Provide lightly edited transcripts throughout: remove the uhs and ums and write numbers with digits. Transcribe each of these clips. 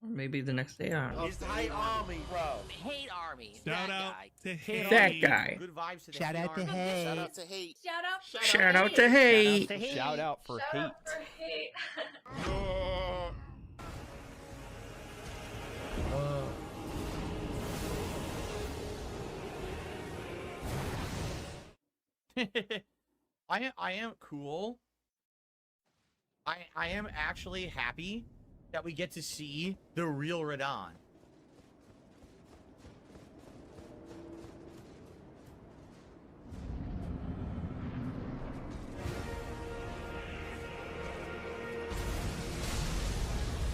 Or maybe the next day. I don't know. He's the hate army, bro. Hate army. Shout that out guy. to Hate. That guy. Good vibes to the Shout hate out to army. hate. Shout out to hate. Shout out. Shout out to hate. Shout out for Shout hate. out for hate. I am cool. I am actually happy that we get to see the real Radon.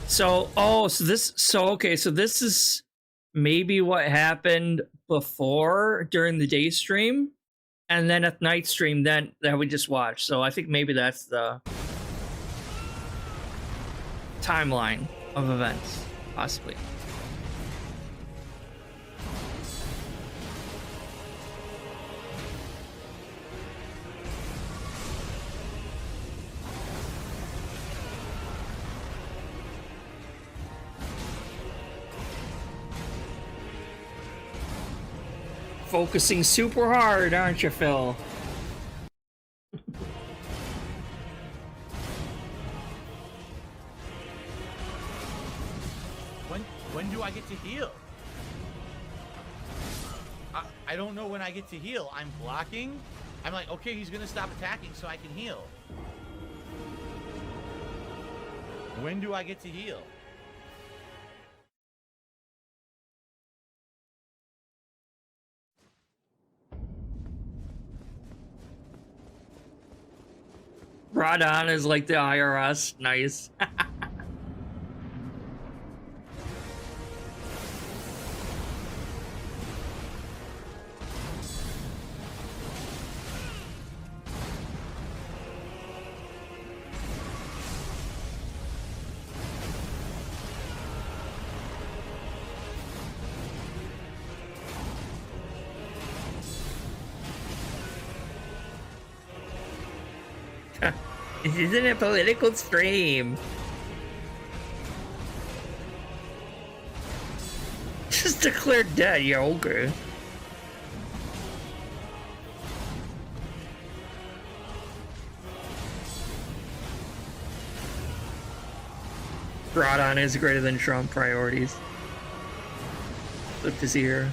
So, okay, so this is maybe what happened before during the day stream, and then at night stream then that we just watched. So I think maybe that's the timeline of events, possibly. Focusing super hard, aren't you, Phil? When do I get to heal? I don't know when I get to heal. I'm blocking. I'm like, okay, he's gonna stop attacking so I can heal. When do I get to heal? Radon is like the IRS. Nice. This isn't a political stream. Just declared dead, yeah, okay. Radon is greater than Trump priorities. Flip to see here.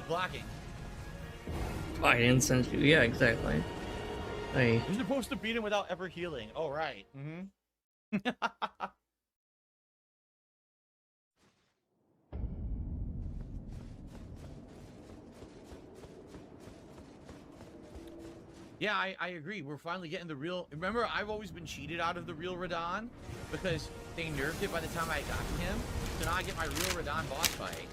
Blocking. I didn't sense you. Yeah, exactly. Hey. You're supposed to beat him without ever healing. Oh, right. Mm-hmm. Yeah, I agree. We're finally getting the real... Remember, I've always been cheated out of the real Radon because they nerfed it by the time I got to him. So now I get my real Radon boss fight.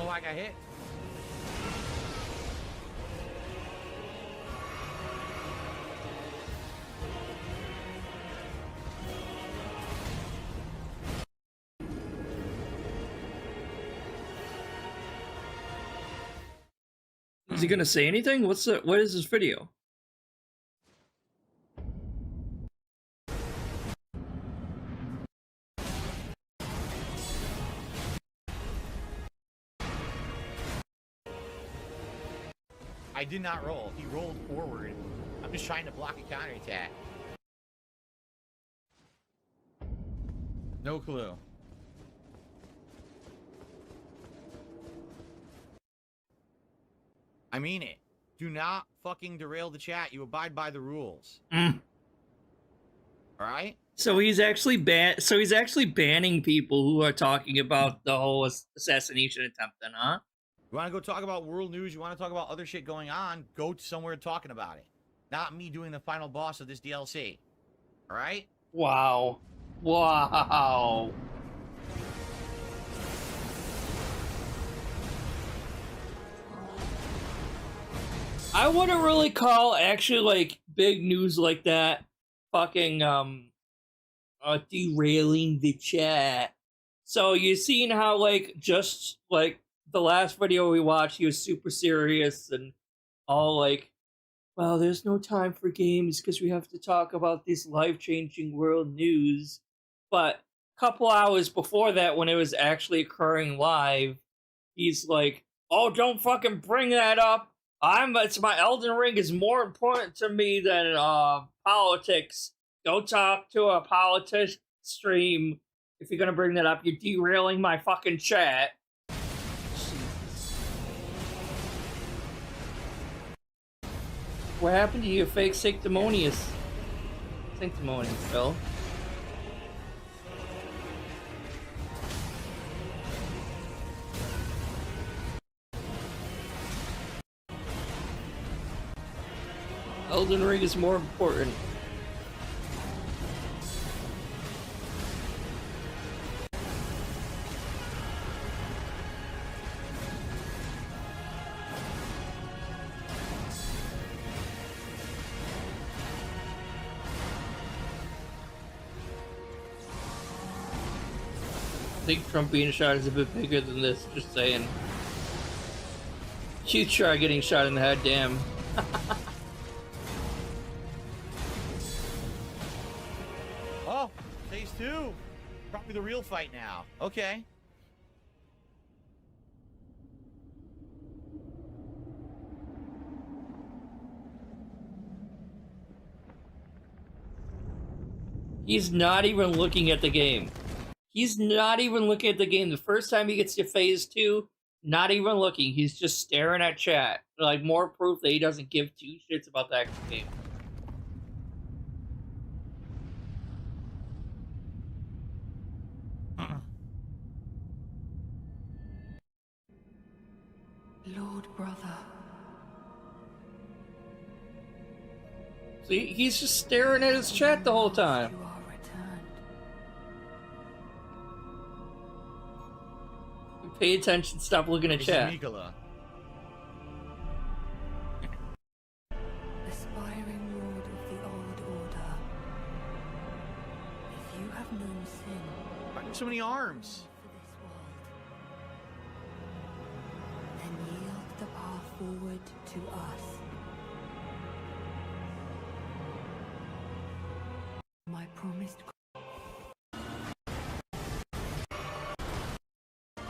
I got hit. Is he gonna say anything? What is this video? I did not roll. He rolled forward. I'm just trying to block a counterattack. No clue. I mean it. Do not fucking derail the chat. You abide by the rules. Mm. All right? So he's actually banning people who are talking about the whole assassination attempt then, huh? You want to go talk about world news? You want to talk about other shit going on? Go somewhere talking about it. Not me doing the final boss of this DLC. All right? Wow. Wow. I wouldn't really call actually like big news like that fucking derailing the chat. So you seen how like just like the last video we watched, he was super serious and all like, well, there's no time for games because we have to talk about this life-changing world news. But a couple hours before that, when it was actually occurring live, he's like, "Oh, don't fucking bring that up. It's my Elden Ring is more important to me than politics. Go talk to a politics stream if you're gonna bring that up. You're derailing my fucking chat." What happened to you, fake sanctimonious? Sanctimonious, Phil. Elden Ring is more important. I think Trump being shot is a bit bigger than this, just saying. You try getting shot in the head, damn. Oh, phase 2. Probably the real fight now. Okay. He's not even looking at the game. He's not even looking at the game. The first time he gets to phase 2, not even looking. He's just staring at chat. Like, more proof that he doesn't give two shits about the actual game. Lord brother. So he's just staring at his chat the whole time. You are returned. Pay attention, stop looking at chat. Mikola. Aspiring lord of the old order. If you have known sin, Why do so many arms? for this world, then yield the path forward to us. My promised.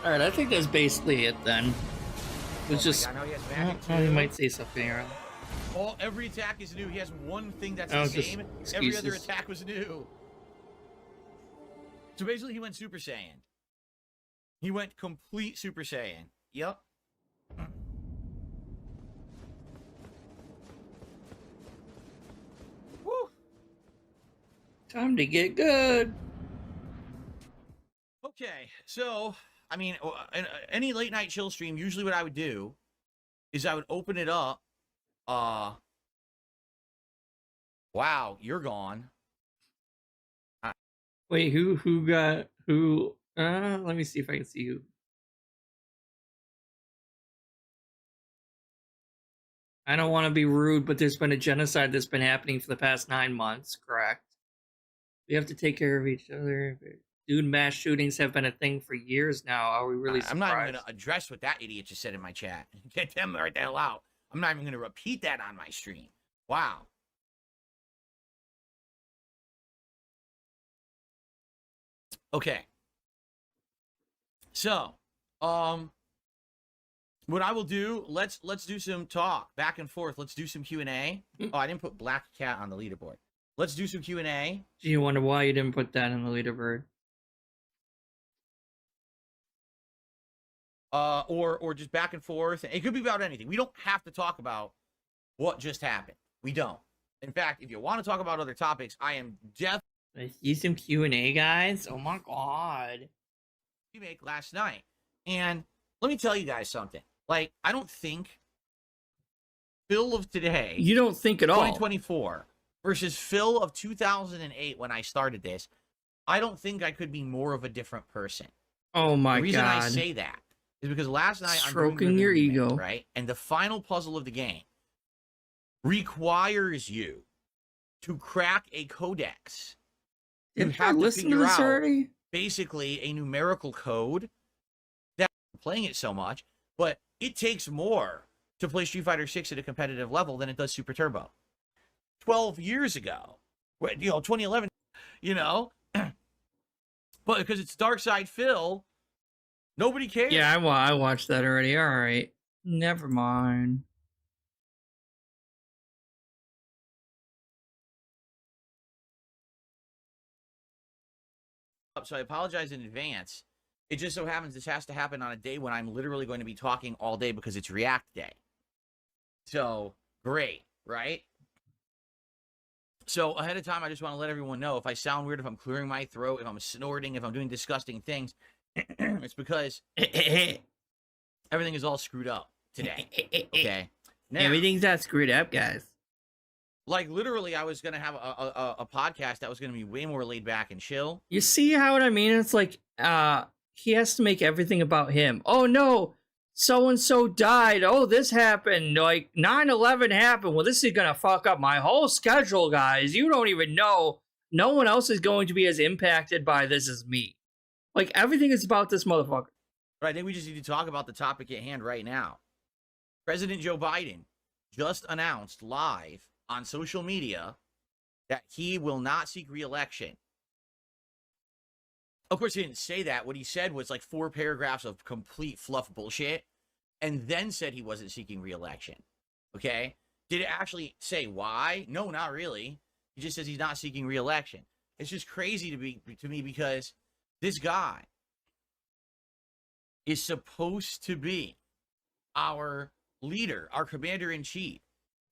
Alright, I think that's basically it then. It was just. God, now he has magic Oh, he too. might say something here. Every attack is new. He has one thing that's Oh, the just same. Every other excuses. attack was new. So basically, he went Super Saiyan. He went complete Super Saiyan. Yep. Woo. Time to get good. Okay, so I mean, any late night chill stream, usually what I would do is I would open it up. Wow, you're gone. Wait, who got who? Let me see if I can see who. I don't want to be rude, but there's been a genocide that's been happening for the past 9 months. Correct. We have to take care of each other. Dude, mass shootings have been a thing for years now. Are we really surprised? I'm not even going to address what that idiot just said in my chat. Get them right the hell out. I'm not even going to repeat that on my stream. Wow. Okay. So, what I will do, let's do some talk back and forth. Let's do some Q&A. Oh, I didn't put Black Cat on the leaderboard. Let's do some Q&A. Do you wonder why you didn't put that in the leaderboard? Or just back and forth. It could be about anything. We don't have to talk about what just happened. We don't. In fact, if you want to talk about other topics, I am definitely Use some Q&A, guys. Oh my god. Make last night. And let me tell you guys something. Like, I don't think Phil of today, You don't think at all. 2024, versus Phil of 2008 when I started this, I don't think I could be more of a different person. Oh my The reason god. I say that is because last night Stroking I'm doing your Revenge, ego. right? And the final puzzle of the game requires you to crack a codex. You Did I have to listen to figure this out already? basically a numerical code that I'm playing it so much, but it takes more to play Street Fighter 6 at a competitive level than it does Super Turbo. 12 years ago, 2011, but because it's darksydephil, nobody cares. Yeah, I watched that already. All right. Never mind. So I apologize in advance. It just so happens this has to happen on a day when I'm literally going to be talking all day because it's React Day. So, great, right? So, ahead of time, I just want to let everyone know if I sound weird, if I'm clearing my throat, if I'm snorting, if I'm doing disgusting things, it's because everything is all screwed up today, okay? Now, Everything's all screwed up, guys. like, literally, I was going to have a podcast that was going to be way more laid back and chill. You see how what I mean? It's like, he has to make everything about him. Oh no, so-and-so died. Oh, this happened. Like, 9/11 happened. Well, this is gonna fuck up my whole schedule, guys. You don't even know. No one else is going to be as impacted by this as me. Like, everything is about this motherfucker. But I think we just need to talk about the topic at hand right now. President Joe Biden just announced live on social media that he will not seek re-election. Of course, he didn't say that. What he said was like 4 paragraphs of complete fluff bullshit, and then said he wasn't seeking re-election. Okay? Did it actually say why? No, not really. He just says he's not seeking re-election. It's just crazy to me because this guy is supposed to be our leader, our commander-in-chief.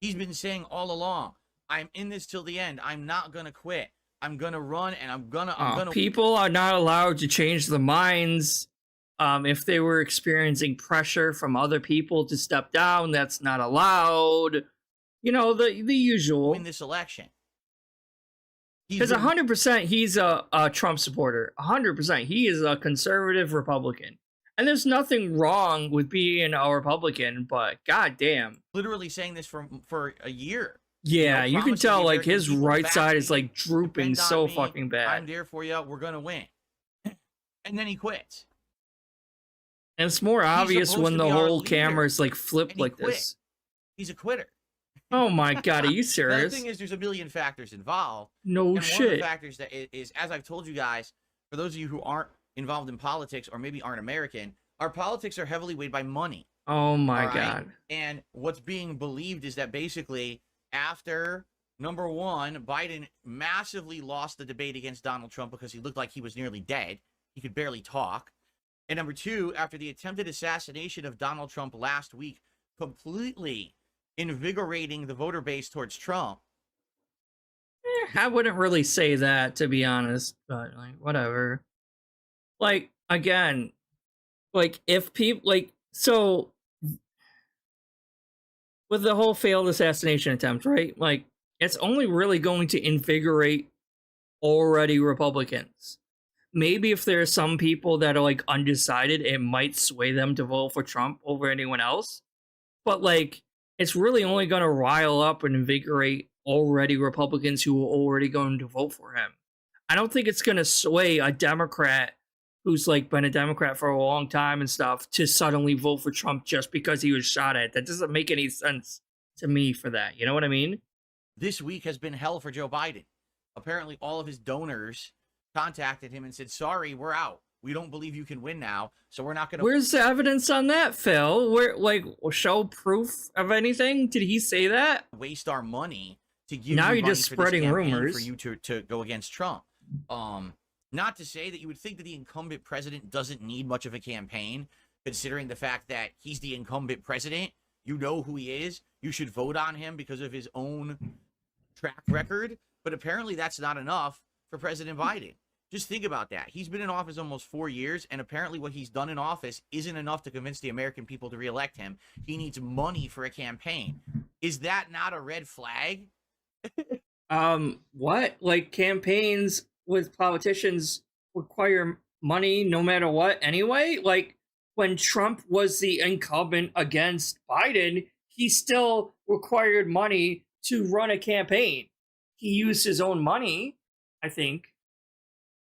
He's been saying all along, I'm in this till the end. I'm not going to quit. I'm going to run, and I'm going to... People are not allowed to change their minds. If they were experiencing pressure from other people to step down, that's not allowed. You know, the usual. Win this election. Because 100% he's a Trump supporter. 100%. He is a conservative Republican. And there's nothing wrong with being a Republican, but goddamn. Literally saying this for a year. Yeah, you can tell like his right side is like Depend drooping on so me. fucking bad. I'm there for you. We're going to win. And then he quits. And it's more obvious supposed when to the be our whole leader, camera's like flipped and he like quit. this. He's a quitter. Oh my god, are you Now, the serious? thing is, there's a million factors involved. No And one of the shit. factors that is, as I've told you guys, for those of you who aren't involved in politics or maybe aren't American, our politics are heavily weighed by money. Oh my all right? god. And what's being believed is that basically after, number one, Biden massively lost the debate against Donald Trump because he looked like he was nearly dead. He could barely talk. And number two, after the attempted assassination of Donald Trump last week, completely invigorating the voter base towards Trump. I wouldn't really say that, to be honest, but like whatever. Like, again, like if people like, so with the whole failed assassination attempt, right? Like, it's only really going to invigorate already Republicans. Maybe if there are some people that are like undecided, it might sway them to vote for Trump over anyone else. But like, it's really only going to rile up and invigorate already Republicans who are already going to vote for him. I don't think it's going to sway a Democrat who's like been a Democrat for a long time and stuff to suddenly vote for Trump just because he was shot at. That doesn't make any sense to me for that. You know what I mean? This week has been hell for Joe Biden. Apparently, all of his donors contacted him and said, sorry, we're out. We don't believe you can win now, so we're not going to... Where's the evidence on that, Phil? Where, like, show proof of anything? Did he say that? waste our money to give Now you you're money just for this spreading campaign rumors. for you to go against Trump. Not to say that you would think that the incumbent president doesn't need much of a campaign, considering the fact that he's the incumbent president. You know who he is. You should vote on him because of his own track record. But apparently that's not enough for President Biden. Just think about that. He's been in office almost 4 years, and apparently what he's done in office isn't enough to convince the American people to reelect him. He needs money for a campaign. Is that not a red flag? What? Like, campaigns with politicians require money no matter what anyway. Like when Trump was the incumbent against Biden, he still required money to run a campaign. He used his own money, I think,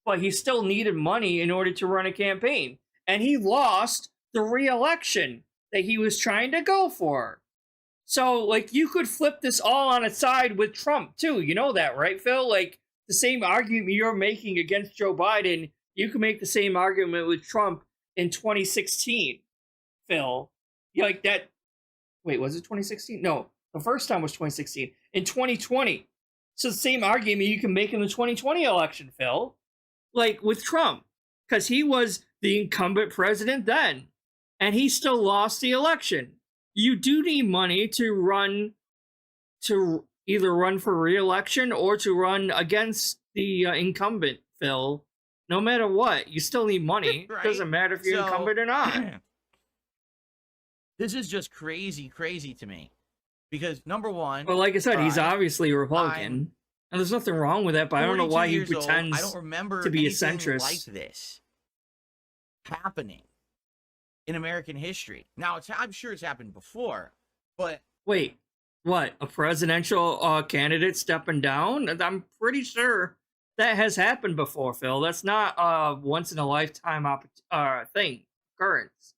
but he still needed money in order to run a campaign. And he lost the re-election that he was trying to go for. So, like, you could flip this all on its side with Trump, too. You know that, right, Phil? Like, the same argument you're making against Joe Biden, you can make the same argument with Trump in 2016, Phil. Like, that... Wait, was it 2016? No, the first time was 2016. In 2020. So the same argument you can make in the 2020 election, Phil. Like, with Trump. Because he was the incumbent president then. And he still lost the election. You do need money to either run for re-election or to run against the incumbent, Phil. No matter what, you still need money. Right? Doesn't matter if you're incumbent or not. This is just crazy to me. Because, number one... Well, like I said, he's obviously a Republican. And there's nothing wrong with that, but I don't know why he pretends I don't remember to be a anything centrist like this happening in American history. Now, I'm sure it's happened before, but... Wait, what? A presidential candidate stepping down? I'm pretty sure that has happened before, Phil. That's not a once-in-a-lifetime thing, occurrence.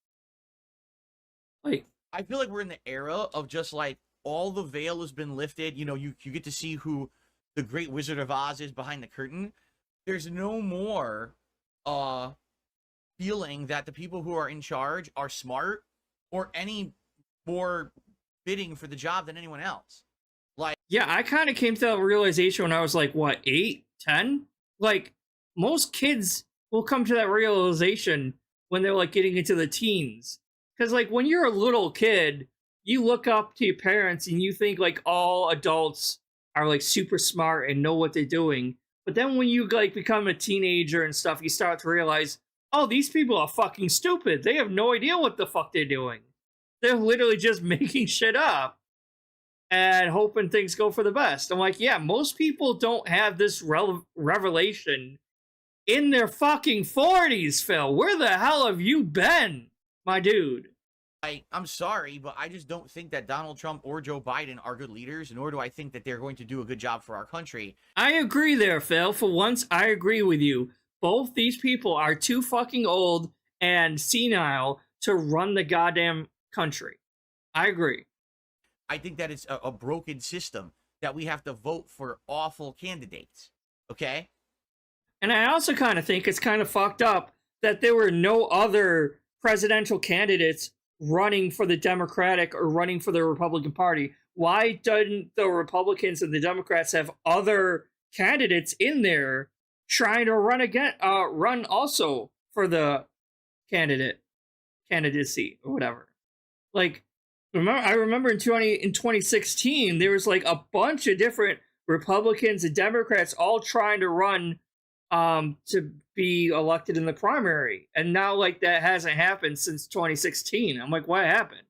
Like, I feel like we're in the era of just, like, all the veil has been lifted. You know, you get to see who the Great Wizard of Oz is behind the curtain. There's no more feeling that the people who are in charge are smart or any more bidding for the job than anyone else. Like, yeah, I kind of came to that realization when I was like, what, 8, 10? Like, most kids will come to that realization when they're like getting into the teens. Because like when you're a little kid, you look up to your parents and you think like all adults are like super smart and know what they're doing. But then when you like become a teenager and stuff, you start to realize, oh, these people are fucking stupid. They have no idea what the fuck they're doing. They're literally just making shit up and hoping things go for the best. I'm like, yeah, most people don't have this revelation in their fucking 40s, Phil. Where the hell have you been, my dude? I'm sorry, but I just don't think that Donald Trump or Joe Biden are good leaders, nor do I think that they're going to do a good job for our country. I agree there, Phil. For once, I agree with you. Both these people are too fucking old and senile to run the goddamn country. I agree. I think that it's a broken system that we have to vote for awful candidates. Okay? And I also kind of think it's kind of fucked up that there were no other presidential candidates running for the Democratic or running for the Republican Party. Why didn't the Republicans and the Democrats have other candidates in there trying to run also for the candidacy or whatever? Like, I remember in 2016 there was like a bunch of different Republicans and Democrats all trying to run to be elected in the primary, and now like that hasn't happened since 2016. I'm like, what happened?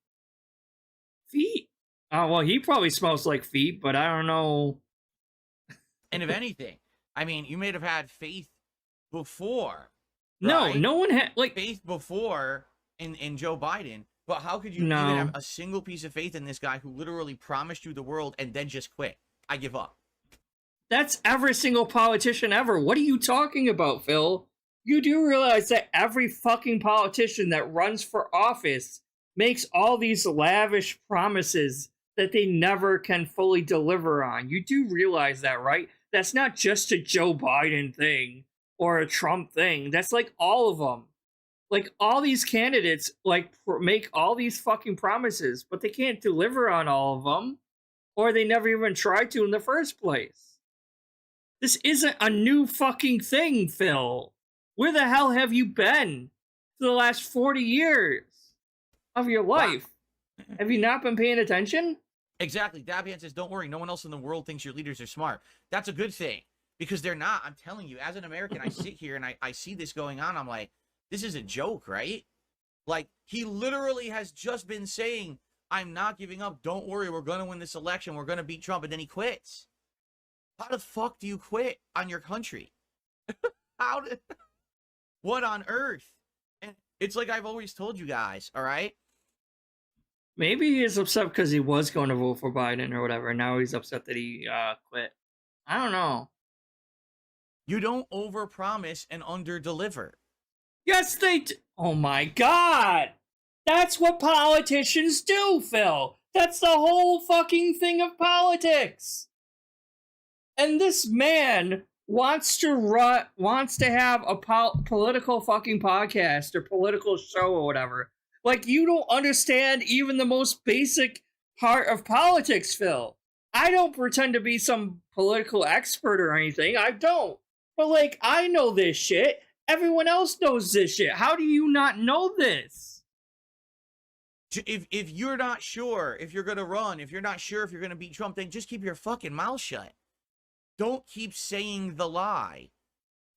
Feet. Well, he probably smells like feet, but I don't know. And if anything, I mean, you may have had faith before. No, right? no one had like faith before in Joe Biden, but how could you even have a single piece of faith in this guy who literally promised you the world and then just quit? I give up. That's every single politician ever. What are you talking about, Phil? You do realize that every fucking politician that runs for office makes all these lavish promises that they never can fully deliver on. You do realize that, right? That's not just a Joe Biden thing or a Trump thing. That's like all of them. Like all these candidates like make all these fucking promises, but they can't deliver on all of them, or they never even tried to in the first place. This isn't a new fucking thing, Phil. Where the hell have you been for the last 40 years of your life? Wow. Have you not been paying attention? Exactly. Dabian says, don't worry, no one else in the world thinks your leaders are smart. That's a good thing, because they're not. I'm telling you, as an American, I sit here and I see this going on. I'm like, this is a joke, right? Like, he literally has just been saying, I'm not giving up. Don't worry, we're going to win this election. We're going to beat Trump. And then he quits. How the fuck do you quit on your country? How did? What on earth? And it's like I've always told you guys. All right. Maybe he is upset because he was going to vote for Biden or whatever. And now he's upset that he quit. I don't know. You don't overpromise and underdeliver. Yes, oh my God. That's what politicians do, Phil. That's the whole fucking thing of politics. And this man wants to have a political fucking podcast or political show or whatever. Like, you don't understand even the most basic part of politics, Phil. I don't pretend to be some political expert or anything. I don't. But, like, I know this shit. Everyone else knows this shit. How do you not know this? If you're not sure if you're going to run, if you're not sure if you're going to beat Trump, then just keep your fucking mouth shut. Don't keep saying the lie.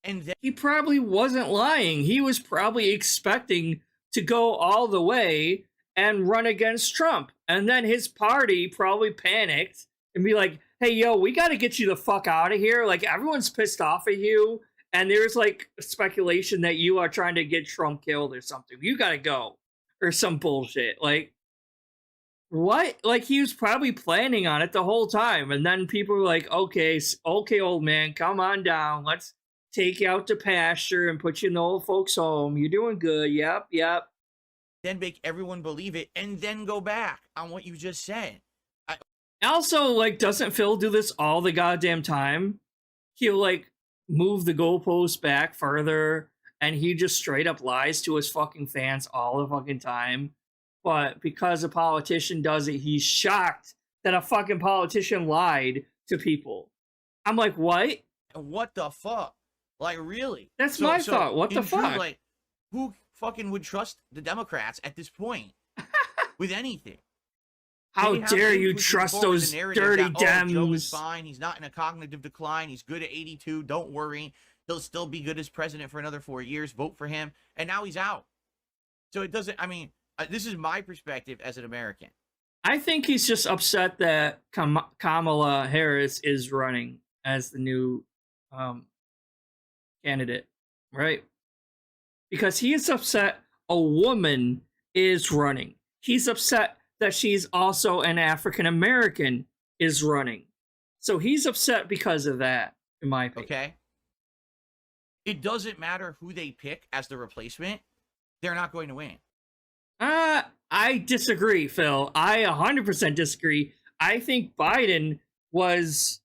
And then he probably wasn't lying. He was probably expecting to go all the way and run against Trump. And then his party probably panicked and be like, hey, yo, we got to get you the fuck out of here. Like, everyone's pissed off at you. And there's, like, speculation that you are trying to get Trump killed or something. You got to go. Or some bullshit. Like, what? Like, he was probably planning on it the whole time. And then people were like, okay, old man, come on down. Let's take you out to pasture and put you in the old folks' home. You're doing good. Yep. Then make everyone believe it and then go back on what you just said. Also, like, doesn't Phil do this all the goddamn time? He'll, like, move the goalposts back further, and he just straight up lies to his fucking fans all the fucking time. But because a politician does it, he's shocked that a fucking politician lied to people. I'm like, what? What the fuck? Like, really? That's my thought. What the fuck? Like, who fucking would trust the Democrats at this point with anything? How dare you trust those dirty Dems? Joe is fine. He's not in a cognitive decline. He's good at 82. Don't worry. He'll still be good as president for another 4 years. Vote for him. And now he's out. So it doesn't, I mean, this is my perspective as an American. I think he's just upset that Kamala Harris is running as the new candidate, right? Because he is upset a woman is running. He's upset that she's also an African American is running. So he's upset because of that, in my opinion. Okay. It doesn't matter who they pick as the replacement. They're not going to win. I disagree, Phil. I 100% disagree. I think Biden was...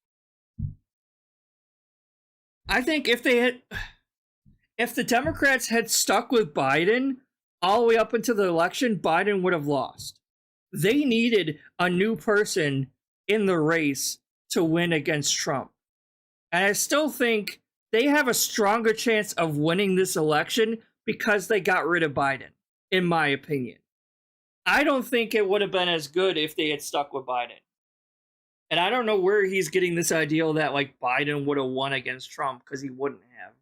I think if the Democrats had stuck with Biden all the way up until the election, Biden would have lost. They needed a new person in the race to win against Trump. And I still think they have a stronger chance of winning this election because they got rid of Biden, in my opinion. I don't think it would have been as good if they had stuck with Biden. And I don't know where he's getting this idea that, like, Biden would have won against Trump, because he wouldn't have.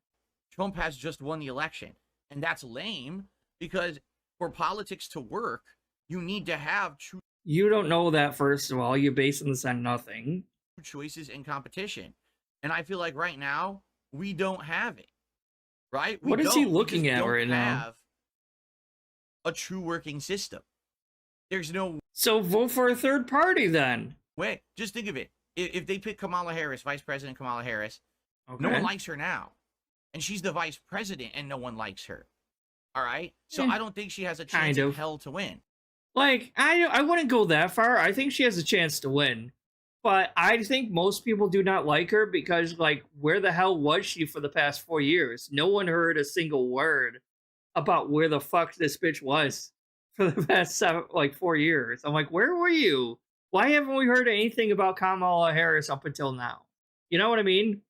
Trump has just won the election. And that's lame, because for politics to work, you need to have true... You don't know that, first of all. You're basing this on nothing. ...choices in competition. And I feel like right now, we don't have it. Right? What is he looking at right now? Have a true working system. There's no... So vote for a third party, then. Wait, just think of it. If they pick Kamala Harris, Vice President Kamala Harris, okay. No one likes her now. And she's the vice president, and no one likes her. All right? So I don't think she has a chance in hell to win. Like, I wouldn't go that far. I think she has a chance to win. But I think most people do not like her because, like, where the hell was she for the past 4 years? No one heard a single word about where the fuck this bitch was for the past 4 years. I'm like, where were you? Why haven't we heard anything about Kamala Harris up until now? You know what I mean?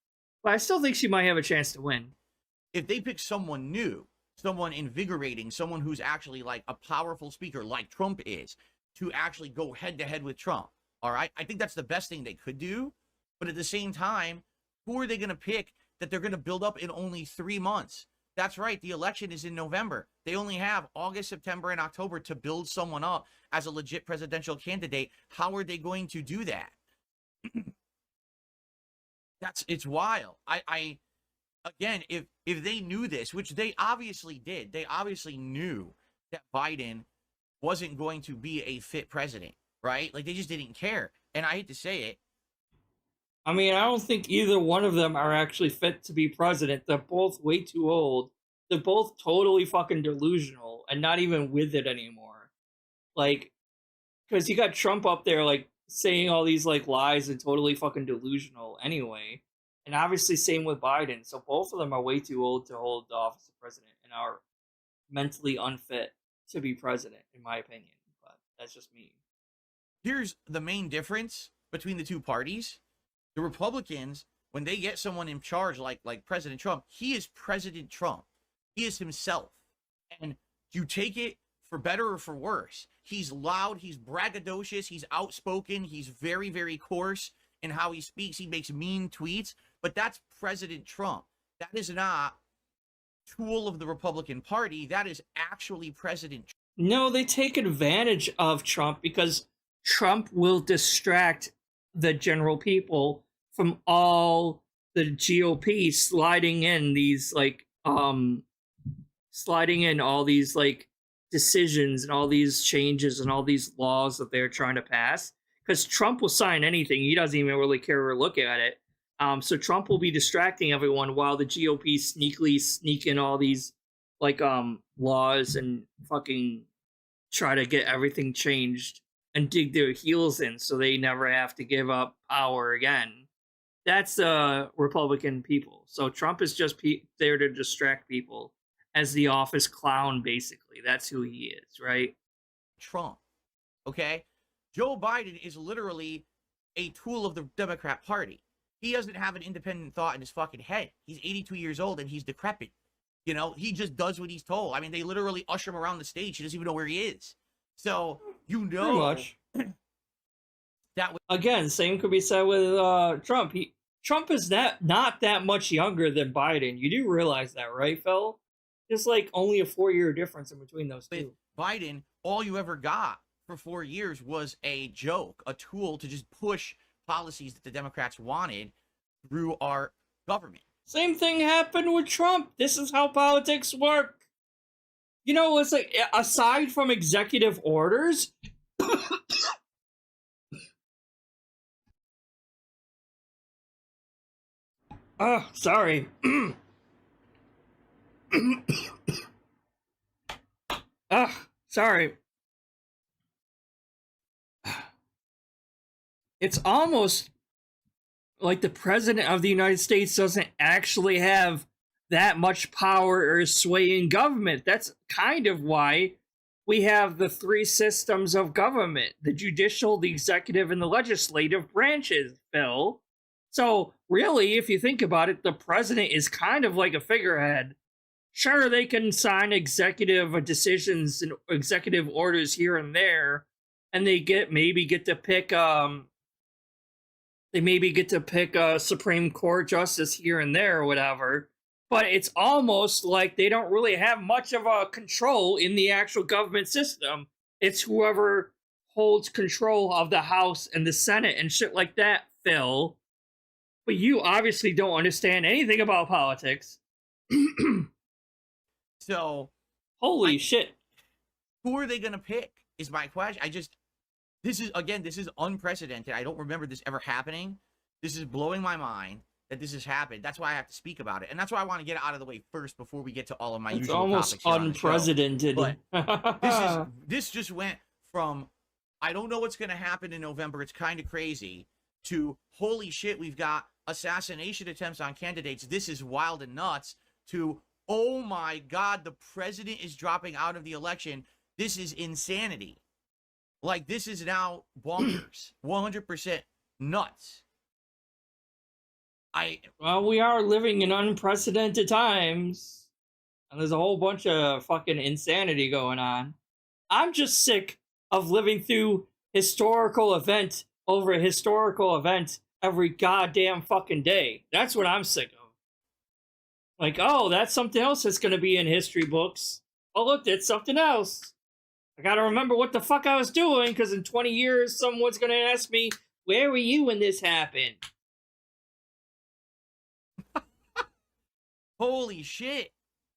But I still think she might have a chance to win. If they pick someone new, someone invigorating, someone who's actually like a powerful speaker like Trump is, to actually go head to head with Trump, all right? I think that's the best thing they could do. But at the same time, who are they going to pick that they're going to build up in only 3 months? That's right. The election is in November. They only have August, September, and October to build someone up as a legit presidential candidate. How are they going to do that? It's wild. again, if they knew this, which they obviously did, they obviously knew that Biden wasn't going to be a fit president, right? Like, they just didn't care. And I hate to say it. I mean, I don't think either one of them are actually fit to be president. They're both way too old. They're both totally fucking delusional and not even with it anymore. Like, because you got Trump up there, like, saying all these, like, lies and totally fucking delusional anyway. And obviously, same with Biden. So both of them are way too old to hold the office of president and are mentally unfit to be president, in my opinion. But that's just me. Here's the main difference between the two parties. The Republicans, when they get someone in charge like President Trump, he is President Trump. He is himself. And you take it for better or for worse. He's loud, he's braggadocious, he's outspoken, he's very, very coarse in how he speaks. He makes mean tweets, but that's President Trump. That is not tool of the Republican Party. That is actually President Trump. No, they take advantage of Trump because Trump will distract the general people from all the GOP sliding in all these like decisions and all these changes and all these laws that they're trying to pass. Because Trump will sign anything. He doesn't even really care or look at it. So Trump will be distracting everyone while the GOP sneakily sneak in all these laws and fucking try to get everything changed and dig their heels in so they never have to give up power again. That's the Republican people. So Trump is just there to distract people as the office clown, basically. That's who he is, right? Trump, okay? Joe Biden is literally a tool of the Democrat Party. He doesn't have an independent thought in his fucking head. He's 82 years old and he's decrepit. You know, he just does what he's told. I mean, they literally usher him around the stage. He doesn't even know where he is. So, you know, pretty much. That again, same could be said with Trump. Trump is not that much younger than Biden. You do realize that, right, Phil? Just like only a 4-year difference in between those two. With Biden, all you ever got for 4 years was a joke, a tool to just push policies that the Democrats wanted through our government. Same thing happened with Trump. This is how politics work. You know, it's like, aside from executive orders, oh, sorry. Sorry. It's almost like the president of the United States doesn't actually have that much power or sway in government. That's kind of why we have the 3 systems of government: the judicial, the executive, and the legislative branches, Phil. So really, if you think about it, the president is kind of like a figurehead. Sure, they can sign executive decisions and executive orders here and there, and they maybe get to pick a Supreme Court justice here and there or whatever. But it's almost like they don't really have much of a control in the actual government system. It's whoever holds control of the House and the Senate and shit like that, Phil. But you obviously don't understand anything about politics. So, holy shit. Who are they going to pick is my question. This is unprecedented. I don't remember this ever happening. This is blowing my mind that this has happened. That's why I have to speak about it. And that's why I want to get it out of the way first before we get to all of my usual topics. It's almost unprecedented. But this just went from, I don't know what's going to happen in November, it's kind of crazy, to holy shit, we've got assassination attempts on candidates. This is wild and nuts, to, oh my God, the president is dropping out of the election. This is insanity. Like, this is now bonkers. 100% nuts. Well, we are living in unprecedented times. And there's a whole bunch of fucking insanity going on. I'm just sick of living through historical event over historical event every goddamn fucking day. That's what I'm sick of. Like, oh, that's something else that's going to be in history books. Oh, look, that's something else. I gotta remember what the fuck I was doing, because in 20 years, someone's gonna ask me, where were you when this happened? Holy shit.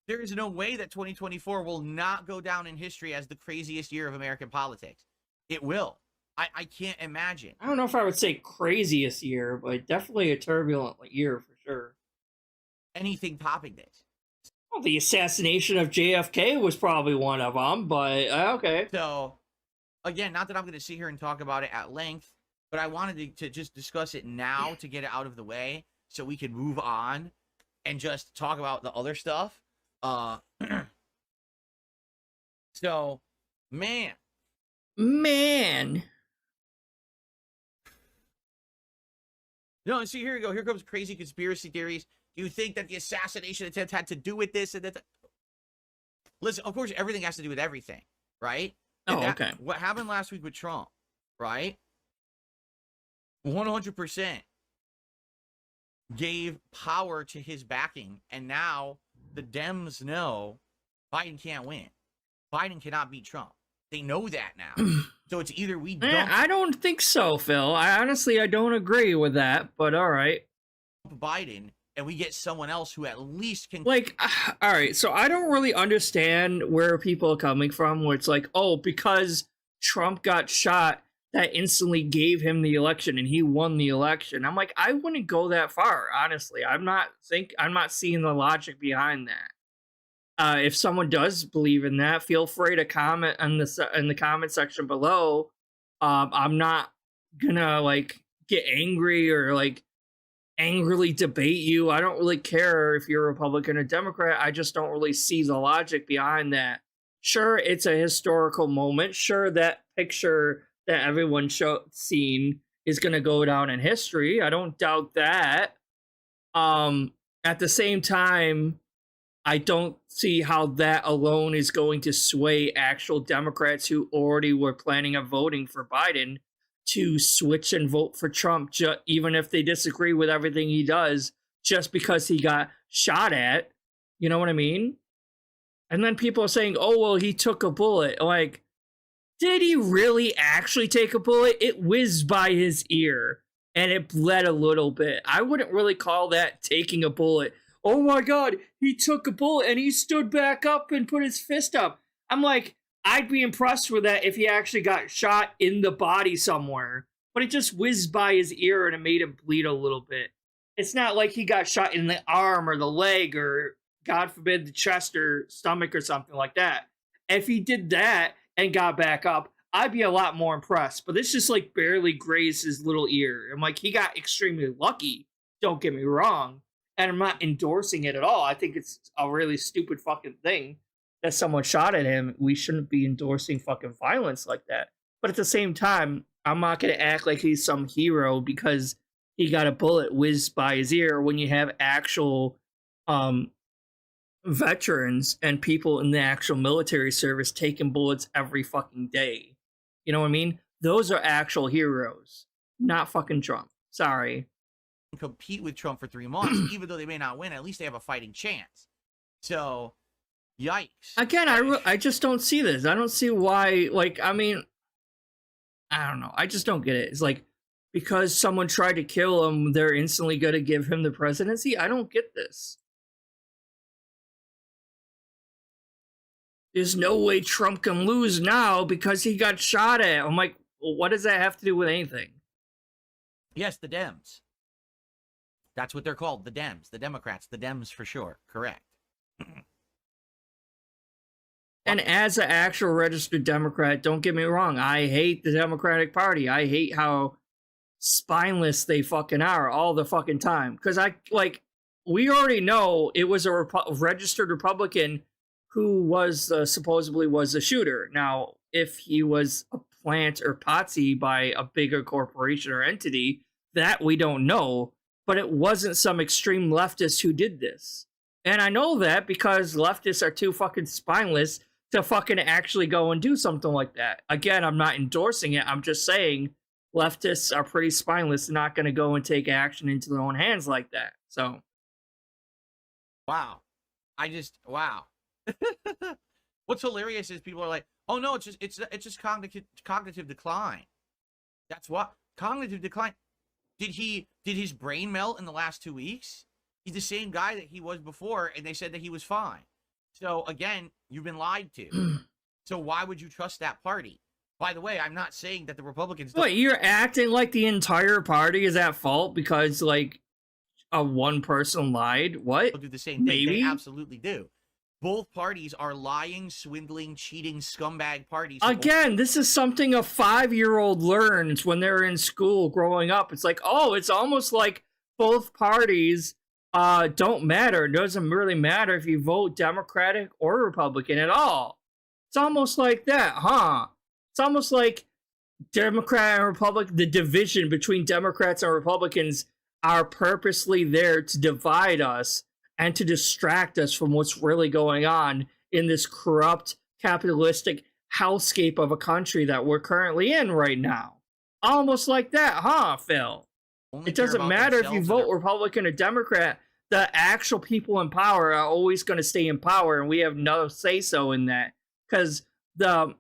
There is no way that 2024 will not go down in history as the craziest year of American politics. It will. I can't imagine. I don't know if I would say craziest year, but definitely a turbulent year for sure. Anything topping this. Well, the assassination of JFK was probably one of them, but okay. So, again, not that I'm going to sit here and talk about it at length, but I wanted to just discuss it now to get it out of the way so we can move on and just talk about the other stuff. So, man. No, see, here we go. Here comes crazy conspiracy theories. Do you think that the assassination attempt had to do with this? And that? Listen, of course, everything has to do with everything, right? Okay. What happened last week with Trump, right? 100% gave power to his backing, and now the Dems know Biden can't win. Biden cannot beat Trump. They know that now. So it's either we dump I don't think so, Phil. I don't agree with that, but all right. Biden and we get someone else who at least can... Like, all right, so I don't really understand where people are coming from, where it's like, oh, because Trump got shot, that instantly gave him the election and he won the election. I'm like, I wouldn't go that far, honestly. I'm not seeing the logic behind that. If someone does believe in that, feel free to comment in the comment section below. I'm not gonna like get angry or like angrily debate you. I don't really care if you're a Republican or Democrat. I just don't really see the logic behind that. Sure, it's a historical moment. Sure, that picture that everyone seen is gonna go down in history. I don't doubt that. At the same time, I don't see how that alone is going to sway actual Democrats who already were planning on voting for Biden to switch and vote for Trump, even if they disagree with everything he does, just because he got shot at. You know what I mean? And then people are saying, oh, well, he took a bullet. Like, did he really actually take a bullet? It whizzed by his ear and it bled a little bit. I wouldn't really call that taking a bullet. Oh my God, he took a bullet and he stood back up and put his fist up. I'm like, I'd be impressed with that if he actually got shot in the body somewhere. But it just whizzed by his ear and it made him bleed a little bit. It's not like he got shot in the arm or the leg or, God forbid, the chest or stomach or something like that. If he did that and got back up, I'd be a lot more impressed. But this just like barely grazed his little ear. I'm like, he got extremely lucky. Don't get me wrong. And I'm not endorsing it at all. I think it's a really stupid fucking thing that someone shot at him. We shouldn't be endorsing fucking violence like that. But at the same time, I'm not going to act like he's some hero because he got a bullet whizzed by his ear when you have actual veterans and people in the actual military service taking bullets every fucking day. You know what I mean? Those are actual heroes, not fucking Trump. Sorry. Compete with Trump for 3 months, even though they may not win, at least they have a fighting chance. So, yikes. Again, I just don't see this. I don't see why, like, I mean, I don't know. I just don't get it. It's like, because someone tried to kill him, they're instantly going to give him the presidency? I don't get this. There's no way Trump can lose now because he got shot at. I'm like, well, what does that have to do with anything? Yes, the Dems. That's what they're called, the Dems, the Democrats, the Dems for sure. Correct. And as an actual registered Democrat, don't get me wrong, I hate the Democratic Party. I hate how spineless they fucking are all the fucking time. Because we already know it was a registered Republican who was supposedly was the shooter. Now, if he was a plant or patsy by a bigger corporation or entity, that we don't know. But it wasn't some extreme leftist who did this. And I know that because leftists are too fucking spineless to fucking actually go and do something like that. Again, I'm not endorsing it. I'm just saying leftists are pretty spineless, not going to go and take action into their own hands like that. So. Wow. Wow. What's hilarious is people are like, oh no, it's just cognitive decline. That's what cognitive decline. Did his brain melt in the last 2 weeks? He's the same guy that he was before, and they said that he was fine. So again, you've been lied to. So why would you trust that party? By the way, I'm not saying that the Republicans. What, you're acting like the entire party is at fault because like a one person lied? What? They'll do the same thing. Maybe? They absolutely do. Both parties are lying, swindling, cheating, scumbag parties. Again, this is something a 5-year-old learns when they're in school growing up. It's like, oh, it's almost like both parties don't matter. It doesn't really matter if you vote Democratic or Republican at all. It's almost like that, huh? It's almost like Democrat and Republican, the division between Democrats and Republicans are purposely there to divide us and to distract us from what's really going on in this corrupt, capitalistic hellscape of a country that we're currently in right now. Almost like that, huh, Phil? Only It doesn't matter if you vote Republican or Democrat. The actual people in power are always going to stay in power, and we have no say-so in that. Because the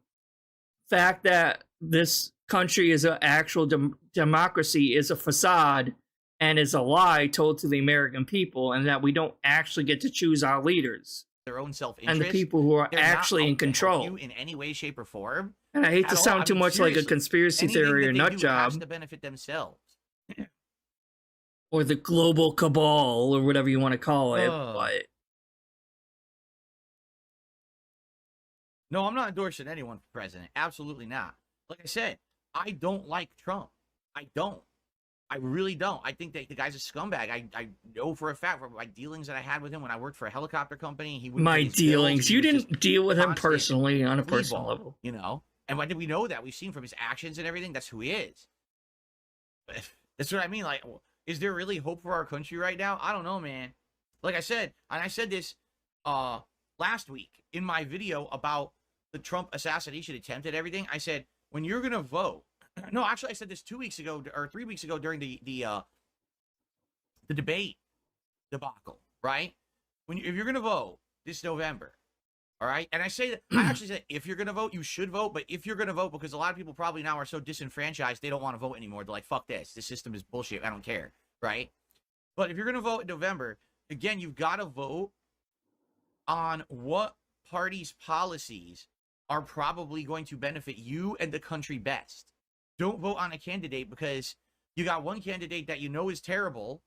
fact that this country is an actual democracy is a facade and is a lie told to the American people, and that we don't actually get to choose our leaders. Their own self-interest. And the people who are actually in control. You in any way, shape, or form. And I hate to sound too much like a conspiracy theory or nut job. Has to benefit themselves. Or the global cabal, or whatever you want to call it. But no, I'm not endorsing anyone for president. Absolutely not. Like I said, I don't like Trump. I don't. I really don't. I think that the guy's a scumbag. I know for a fact from my dealings that I had with him when I worked for a helicopter company. He would my dealings. You didn't deal with him personally on a personal level. You know? And why did we know that? We've seen from his actions and everything. That's who he is. That's what I mean. Like, is there really hope for our country right now? I don't know, man. Like I said, and I said this last week in my video about the Trump assassination attempt and everything. I said, when you're going to vote, no, actually, I said this 2 weeks ago or 3 weeks ago during the debate debacle, right? If you're going to vote this November, all right? And I say that, I actually said, if you're going to vote, you should vote. But if you're going to vote, because a lot of people probably now are so disenfranchised, they don't want to vote anymore. They're like, fuck this. This system is bullshit. I don't care, right? But if you're going to vote in November, again, you've got to vote on what party's policies are probably going to benefit you and the country best. Don't vote on a candidate because you got one candidate that you know is terrible,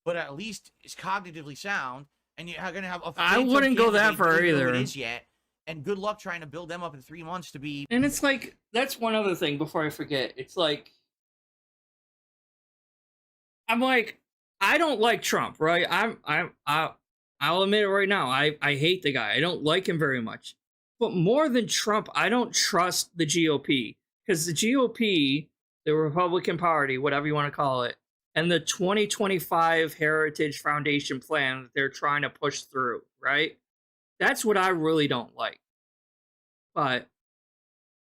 but at least is cognitively sound, and you're going to have a. I wouldn't go that far either. It is yet, and good luck trying to build them up in 3 months to be. And it's like, that's one other thing before I forget. It's like, I'm like, I don't like Trump, right? I'll admit it right now. I hate the guy. I don't like him very much. But more than Trump, I don't trust the GOP. Because the GOP, the Republican Party, whatever you want to call it, and the 2025 Heritage Foundation plan that they're trying to push through, right? That's what I really don't like. But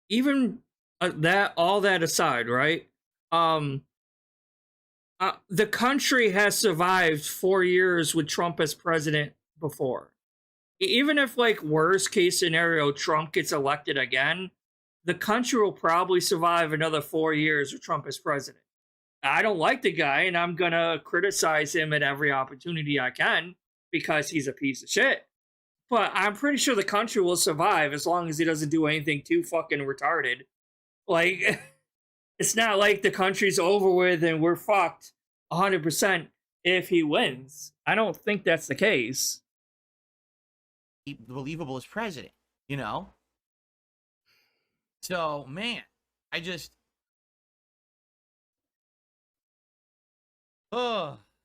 even all that aside, right? The country has survived 4 years with Trump as president before. Even if, like, worst case scenario, Trump gets elected again, the country will probably survive another 4 years with Trump as president. I don't like the guy, and I'm going to criticize him at every opportunity I can because he's a piece of shit. But I'm pretty sure the country will survive as long as he doesn't do anything too fucking retarded. Like, it's not like the country's over with and we're fucked 100% if he wins. I don't think that's the case. Believable as president, you know? So, man, I just...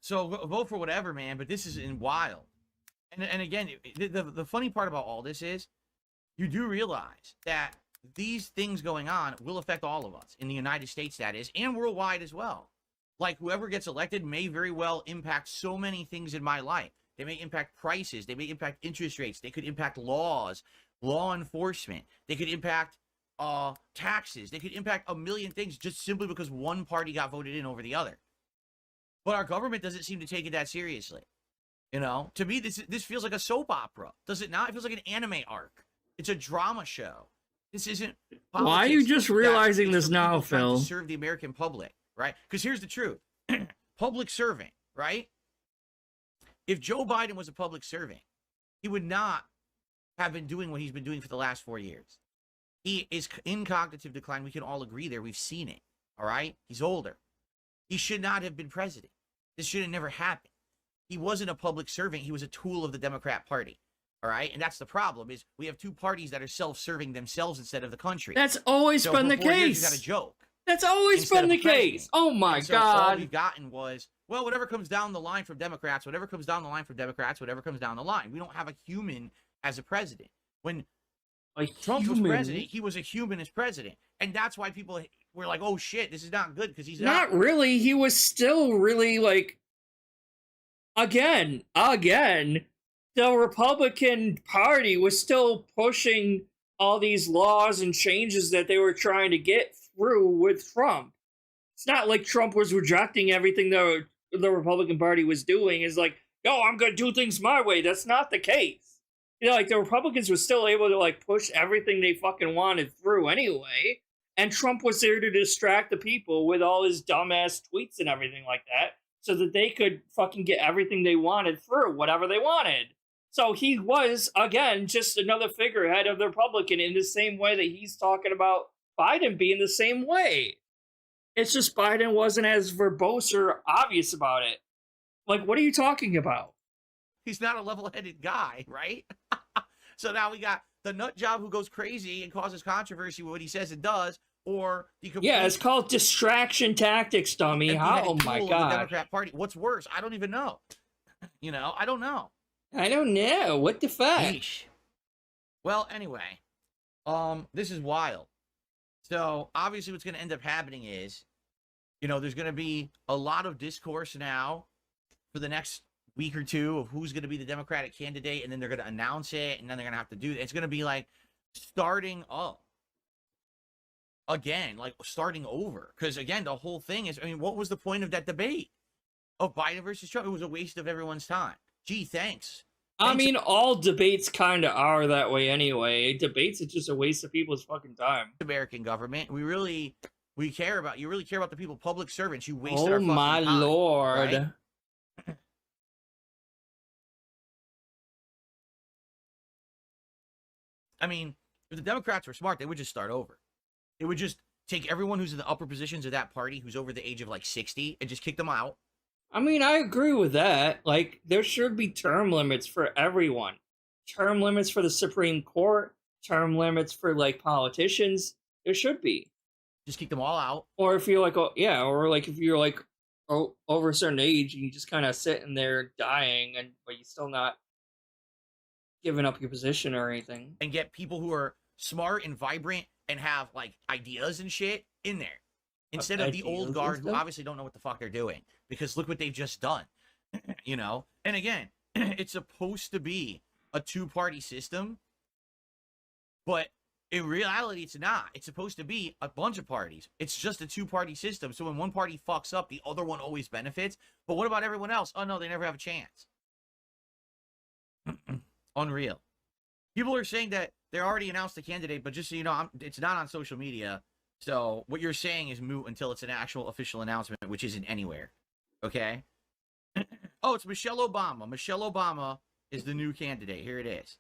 so vote for whatever, man, but this is wild. And again, the funny part about all this is, you do realize that these things going on will affect all of us, in the United States, that is, and worldwide as well. Like, whoever gets elected may very well impact so many things in my life. They may impact prices. They may impact interest rates. They could impact laws, law enforcement. They could impact taxes. They could impact a million things just simply because one party got voted in over the other. But our government doesn't seem to take it that seriously. You know, to me, this feels like a soap opera. Does it not? It feels like an anime arc. It's a drama show. This isn't politics. Why are you just realizing this now, Phil? To serve the American public, right? Because here's the truth. Public servant, right? If Joe Biden was a public servant, he would not have been doing what he's been doing for the last 4 years. He is in cognitive decline. We can all agree there. We've seen it. All right? He's older. He should not have been president. This should have never happened. He wasn't a public servant. He was a tool of the Democrat Party. All right? And that's the problem, is we have two parties that are self-serving themselves instead of the country. That's always So been for the 4 years, case. you got a joke. That's always instead been of the a president. case. Oh my And so all God. we've gotten was, well, whatever comes down the line from Democrats, whatever comes down the line from Democrats, whatever comes down the line. We don't have a human as a president. When Trump was president, he was a human as president. And that's why people were like, oh shit, this is not good because he's Not really. He was still really like, again, the Republican Party was still pushing all these laws and changes that they were trying to get through with Trump. It's not like Trump was rejecting everything the Republican Party was doing. It's like, no, I'm going to do things my way. That's not the case. You know, like, the Republicans were still able to, like, push everything they fucking wanted through anyway. And Trump was there to distract the people with all his dumbass tweets and everything like that, so that they could fucking get everything they wanted through, whatever they wanted. So he was, again, just another figurehead of the Republican in the same way that he's talking about Biden being the same way. It's just Biden wasn't as verbose or obvious about it. Like, what are you talking about? He's not a level-headed guy, right? So now we got the nut job who goes crazy and causes controversy with what he says and does, or the complete... Yeah, it's called distraction tactics, dummy. Oh my God. The Democrat Party. What's worse? I don't even know. You know, I don't know. I don't know. What the fuck? Yeesh. Well, anyway, this is wild. So obviously what's going to end up happening is, you know, there's going to be a lot of discourse now for the next week or two of who's going to be the Democratic candidate, and then they're going to announce it, and then they're going to have to do it. It's going to be like starting up again, like starting over. Because again, the whole thing is, I mean, what was the point of that debate of Biden versus Trump? It was a waste of everyone's time. Gee, thanks. I mean, all debates kind of are that way anyway. Debates are just a waste of people's fucking time. American government, we care about, you really care about the people, public servants. You wasted our Oh fucking my time, lord. right? I mean, if the Democrats were smart, they would just start over. They would just take everyone who's in the upper positions of that party who's over the age of like 60 and just kick them out. I mean, I agree with that. Like, there should be term limits for everyone. Term limits for the Supreme Court, term limits for, like, politicians. There should be. Just kick them all out. Or if you're like, oh, yeah, or like if you're like over a certain age and you just kind of sitting there dying, and but you're still not giving up your position or anything. And get people who are smart and vibrant and have, like, ideas and shit in there. Instead of the old guard who obviously don't know what the fuck they're doing. Because look what they've just done. You know? And again, it's supposed to be a two-party system. But in reality, it's not. It's supposed to be a bunch of parties. It's just a two-party system. So when one party fucks up, the other one always benefits. But what about everyone else? Oh, no, they never have a chance. Unreal. People are saying that they already announced the candidate, but just so you know, it's not on social media. So what you're saying is moot until it's an actual official announcement, which isn't anywhere. Okay? Oh, it's Michelle Obama. Michelle Obama is the new candidate. Here it is.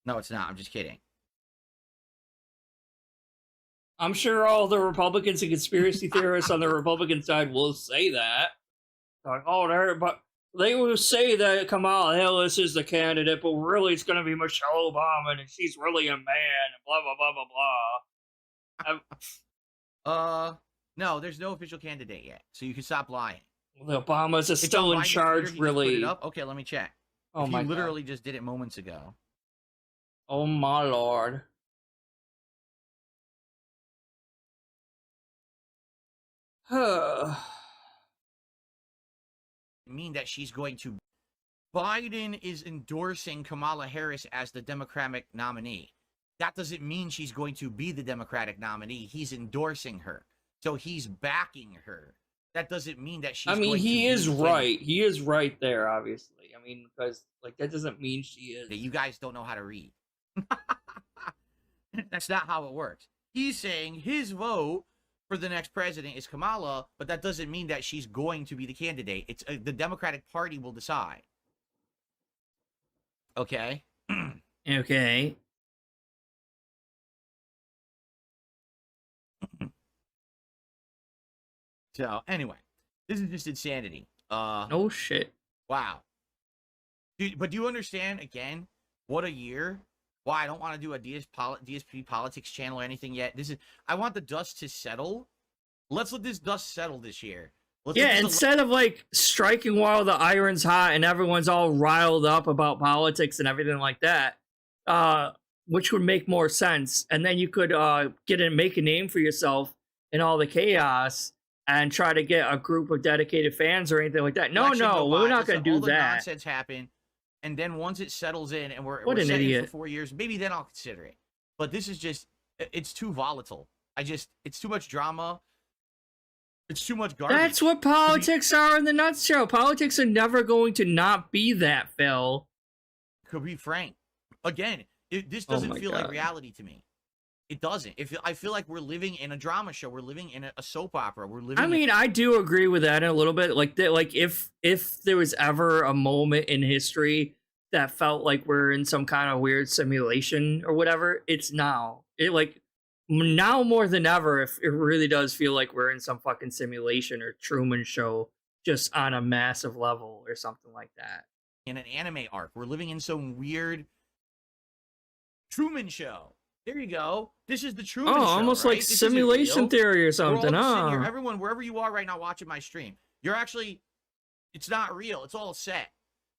No, it's not. I'm just kidding. I'm sure all the Republicans and conspiracy theorists on the Republican side will say that. Like, oh, but they will say that Kamala Harris is the candidate, but really it's going to be Michelle Obama, and she's really a man, and blah, blah, blah, blah, blah. No, there's no official candidate yet, so you can stop lying. The Obamas are still in charge, really. Okay, let me check. Oh my God. He literally just did it moments ago. Oh my lord. Mean that she's going to... Biden is endorsing Kamala Harris as the Democratic nominee. That doesn't mean she's going to be the Democratic nominee. He's endorsing her. So he's backing her. That doesn't mean that she's he is right. He is right there, obviously. I mean, because, like, that doesn't mean she is. You guys don't know how to read. That's not how it works. He's saying his vote for the next president is Kamala, but that doesn't mean that she's going to be the candidate. It's the Democratic Party will decide. Okay. Okay. So anyway, this is just insanity. Oh shit. Wow. But do you understand again? What a year. Why I don't want to do a DSP politics channel or anything yet. I want the dust to settle. Let's let this dust settle this year. Yeah, instead of like striking while the iron's hot and everyone's all riled up about politics and everything like that, which would make more sense. And then you could make a name for yourself in all the chaos and try to get a group of dedicated fans or anything like that. No, we're not going to do that. Nonsense happen. And then once it settles in and we're an set idiot for 4 years, maybe then I'll consider it. But this is just, it's too volatile. It's too much drama. It's too much garbage. That's what politics are in the nutshell. Politics are never going to not be that, Phil. Could be frank. Again, this doesn't feel like reality to me. It doesn't. I feel like we're living in a drama show. We're living in a soap opera. We're living. I mean, I do agree with that in a little bit. Like if there was ever a moment in history that felt like we're in some kind of weird simulation or whatever, it's now. Now more than ever, if it really does feel like we're in some fucking simulation or Truman Show, just on a massive level or something like that. In an anime arc, we're living in some weird Truman Show. There you go. This is the Truman Show. Oh, almost like simulation theory or something, huh? Everyone, wherever you are right now watching my stream, it's not real. It's all a set.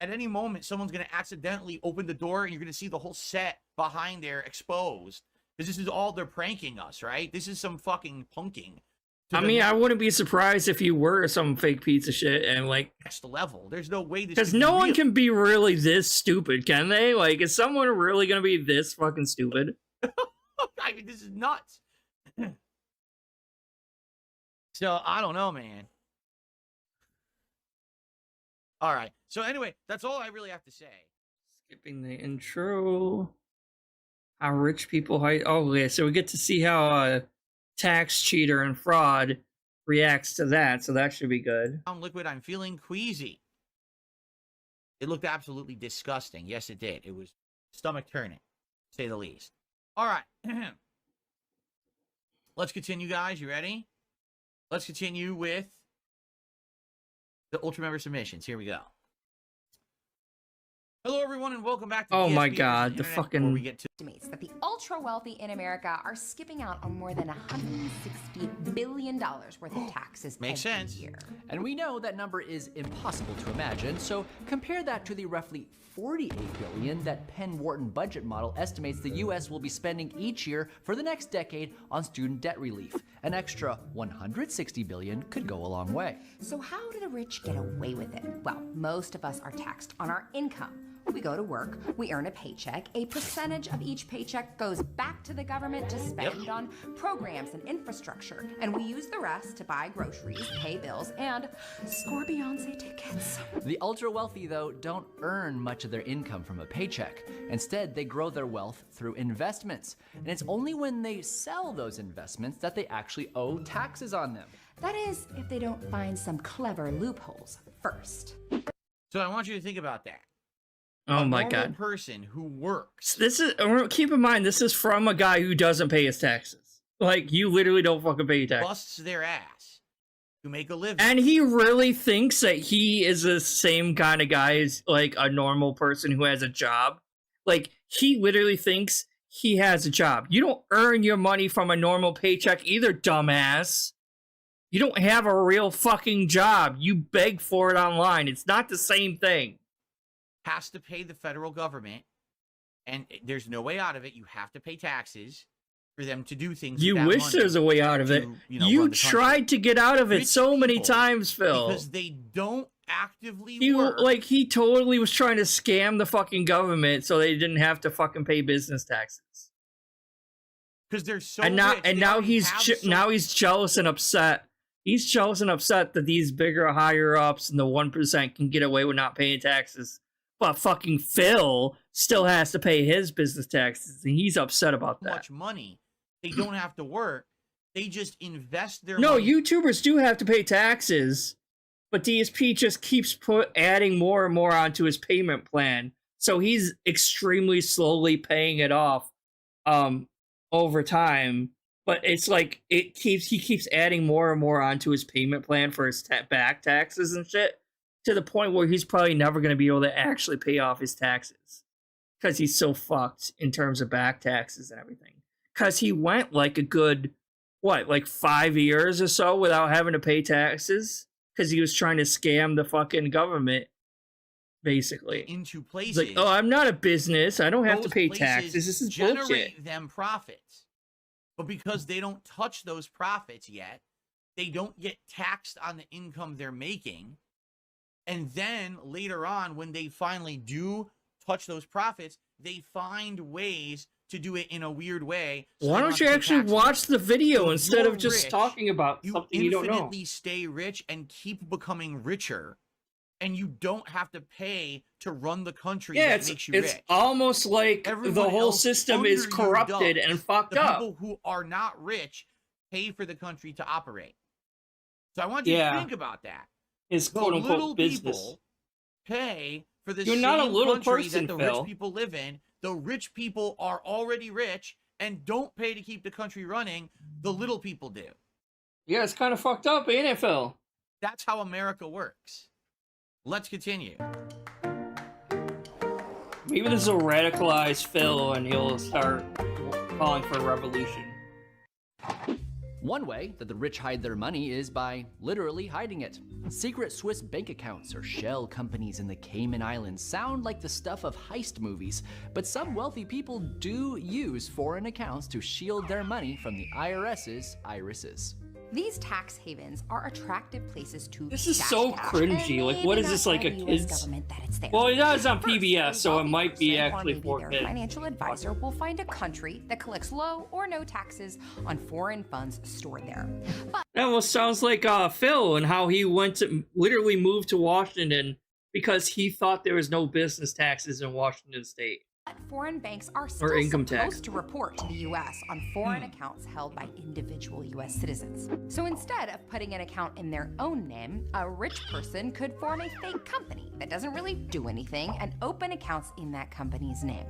At any moment, someone's going to accidentally open the door and you're going to see the whole set behind there exposed. Because this is all, they're pranking us, right? This is some fucking punking. I mean, I wouldn't be surprised if you were some fake piece of shit and like... Next level. There's no way this... Because no one can be really this stupid, can they? Like, is someone really going to be this fucking stupid? I mean, this is nuts. So, I don't know, man. All right. So, anyway, that's all I really have to say. Skipping the intro. How rich people hide. Oh, yeah. So we get to see how a tax cheater and fraud reacts to that. So that should be good. I'm liquid. I'm feeling queasy. It looked absolutely disgusting. Yes, it did. It was stomach turning, to say the least. All right. Let's continue, guys. You ready? Let's continue with the Ultra Member submissions. Here we go. Hello, everyone, and welcome back to Oh DSP my god, the Internet, fucking... we get to Estimates that the ultra-wealthy in America are skipping out on more than $160 billion worth of taxes Makes every sense. year. And we know that number is impossible to imagine, so compare that to the roughly $48 billion that Penn Wharton budget model estimates the U.S. will be spending each year for the next decade on student debt relief. An extra $160 billion could go a long way. So how do the rich get away with it? Well, most of us are taxed on our income. We go to work, we earn a paycheck, a percentage of each paycheck goes back to the government to spend on programs and infrastructure, and we use the rest to buy groceries, pay bills, and score Beyonce tickets. The ultra-wealthy, though, don't earn much of their income from a paycheck. Instead, they grow their wealth through investments, and it's only when they sell those investments that they actually owe taxes on them. That is, if they don't find some clever loopholes first. So I want you to think about that. Oh my normal god. Person who works. This is... Keep in mind, this is from a guy who doesn't pay his taxes. Like, you literally don't fucking pay your taxes. Busts their ass to make a living. And he really thinks that he is the same kind of guy as, like, a normal person who has a job. Like, he literally thinks he has a job. You don't earn your money from a normal paycheck either, dumbass. You don't have a real fucking job. You beg for it online. It's not the same thing. Has to pay the federal government, and there's no way out of it. You have to pay taxes for them to do things. You with that wish money there's a way out of it. run You the country. tried to get out of it Rich so many people, times, Phil. because they don't actively He work. like he totally was trying to scam the fucking government so they didn't have to fucking pay business taxes. Because they're so And now rich, and they now already he's have now he's jealous and upset. He's jealous and upset that these bigger higher ups and the 1% can get away with not paying taxes. But fucking Phil still has to pay his business taxes, and he's upset about so that. much money. They don't have to work. They just invest their No, money. YouTubers do have to pay taxes, but DSP just keeps adding more and more onto his payment plan. So he's extremely slowly paying it off over time. But it's like he keeps adding more and more onto his payment plan for his back taxes and shit, to the point where he's probably never going to be able to actually pay off his taxes because he's so fucked in terms of back taxes and everything. Because he went like a good, like 5 years or so without having to pay taxes because he was trying to scam the fucking government, basically. Into places. Like, oh, I'm not a business. I don't have to those pay places taxes. This is generate bullshit. them profits. But because they don't touch those profits yet, they don't get taxed on the income they're making. And then later on, when they finally do touch those profits, they find ways to do it in a weird way. So Why don't you actually watch the video instead of just talking about something you don't know? You infinitely stay rich and keep becoming richer. And you don't have to pay to run the country that makes you rich. It's almost like the whole system is corrupted and fucked up. The people who are not rich pay for the country to operate. So I want you to think about that. It's quote-unquote business. People pay for the You're same not a little country person, that the Phil. rich people live in. The rich people are already rich and don't pay to keep the country running. The little people do. Yeah, it's kind of fucked up, ain't it, Phil? That's how America works. Let's continue. Maybe this will radicalize Phil and he'll start calling for a revolution. One way that the rich hide their money is by literally hiding it. Secret Swiss bank accounts or shell companies in the Cayman Islands sound like the stuff of heist movies, but some wealthy people do use foreign accounts to shield their money from the IRS's irises. These tax havens are attractive places to This is stash so cash, cringy. and Like, what maybe is this, not like tell a the US kid's- government that it's there. Well, it is on First, PBS, a so it wealthy might be person, or actually maybe for their kids. financial advisor will find a country that collects low or no taxes on foreign funds stored there. But That almost sounds like Phil and how he went to literally moved to Washington because he thought there was no business taxes in Washington State. foreign banks are still income supposed tax. to report to the U.S. on foreign accounts held by individual U.S. citizens. So instead of putting an account in their own name, a rich person could form a fake company that doesn't really do anything and open accounts in that company's name.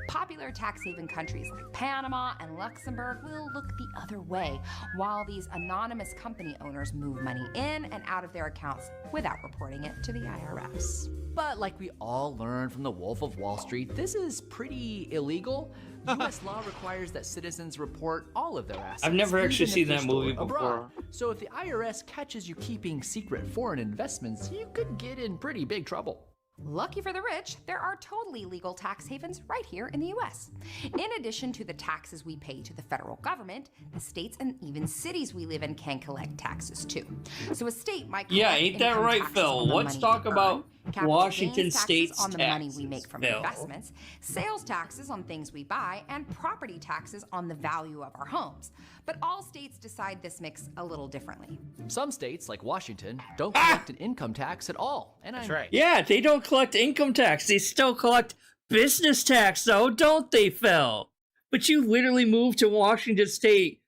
Popular tax haven countries like Panama and Luxembourg will look the other way, while these anonymous company owners move money in and out of their accounts without reporting it to the IRS. But like we all learned from the Wolf of Wall Street, this is pretty illegal. U.S. law requires that citizens report all of their assets. I've never actually even if seen they're that movie stored abroad. before. So if the IRS catches you keeping secret foreign investments, you could get in pretty big trouble. Lucky for the rich, there are totally legal tax havens right here in the US. In addition to the taxes we pay to the federal government, the states and even cities we live in can collect taxes too. So a state might collect Yeah, ain't that income right, taxes Phil? on the Let's money talk we earn, about capital Washington gains taxes State's on the money we taxes, make from Phil. investments, sales taxes on things we buy, and property taxes on the value of our homes. But all states decide this mix a little differently. Some states, like Washington, don't collect an income tax at all. And That's right. Yeah, they don't collect income tax. They still collect business tax, though, don't they, Phil? But you literally moved to Washington State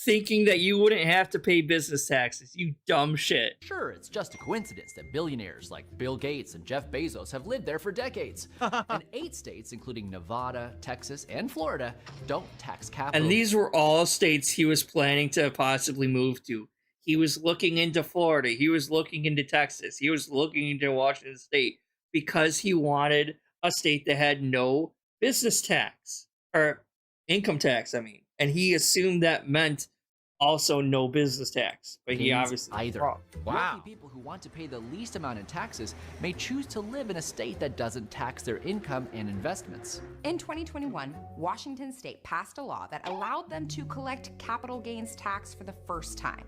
thinking that you wouldn't have to pay business taxes. You dumb shit. Sure, it's just a coincidence that billionaires like Bill Gates and Jeff Bezos have lived there for decades. And 8 states, including Nevada, Texas, and Florida, don't tax capital. And these were all states he was planning to possibly move to. He was looking into Florida. He was looking into Texas. He was looking into Washington State because he wanted a state that had no business tax or income tax, I mean. And he assumed that meant also no business tax, but he Means obviously was either. wrong. Wow. Wealthy people who want to pay the least amount in taxes may choose to live in a state that doesn't tax their income and investments. In 2021, Washington State passed a law that allowed them to collect capital gains tax for the first time.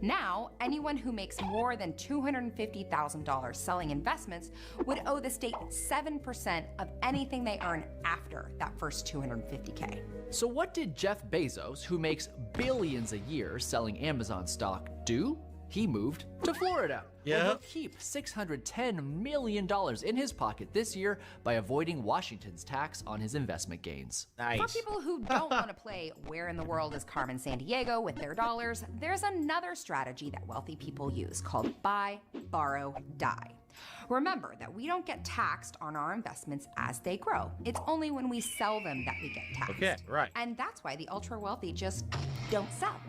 Now, anyone who makes more than $250,000 selling investments would owe the state 7% of anything they earn after that first $250K. So what did Jeff Bezos, who makes billions a year selling Amazon stock, do? he moved to Florida. Yep. Where he'll keep $610 million in his pocket this year by avoiding Washington's tax on his investment gains. Nice. For people who don't want to play Where in the World is Carmen Sandiego with their dollars, there's another strategy that wealthy people use called buy, borrow, die. Remember that we don't get taxed on our investments as they grow. It's only when we sell them that we get taxed. Okay, right. And that's why the ultra wealthy just don't sell.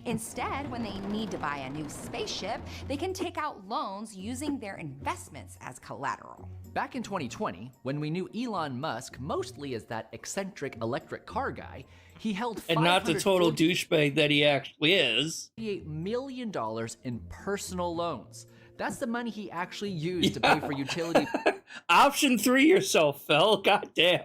Instead, when they need to buy a new spaceship, they can take out loans using their investments as collateral. Back in 2020, when we knew Elon Musk mostly as that eccentric electric car guy, he held And not the total douchebag that he actually is. $58 million in personal loans. That's the money he actually used to pay for utility Option 3 yourself, Phil. Goddamn.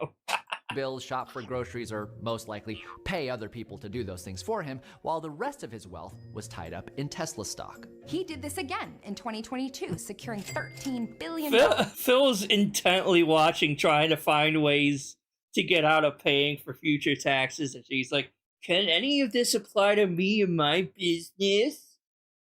bills, shop for groceries, or most likely pay other people to do those things for him, while the rest of his wealth was tied up in Tesla stock. He did this again in 2022, securing $13 billion. Phil's intently watching, trying to find ways to get out of paying for future taxes, and she's like, can any of this apply to me and my business?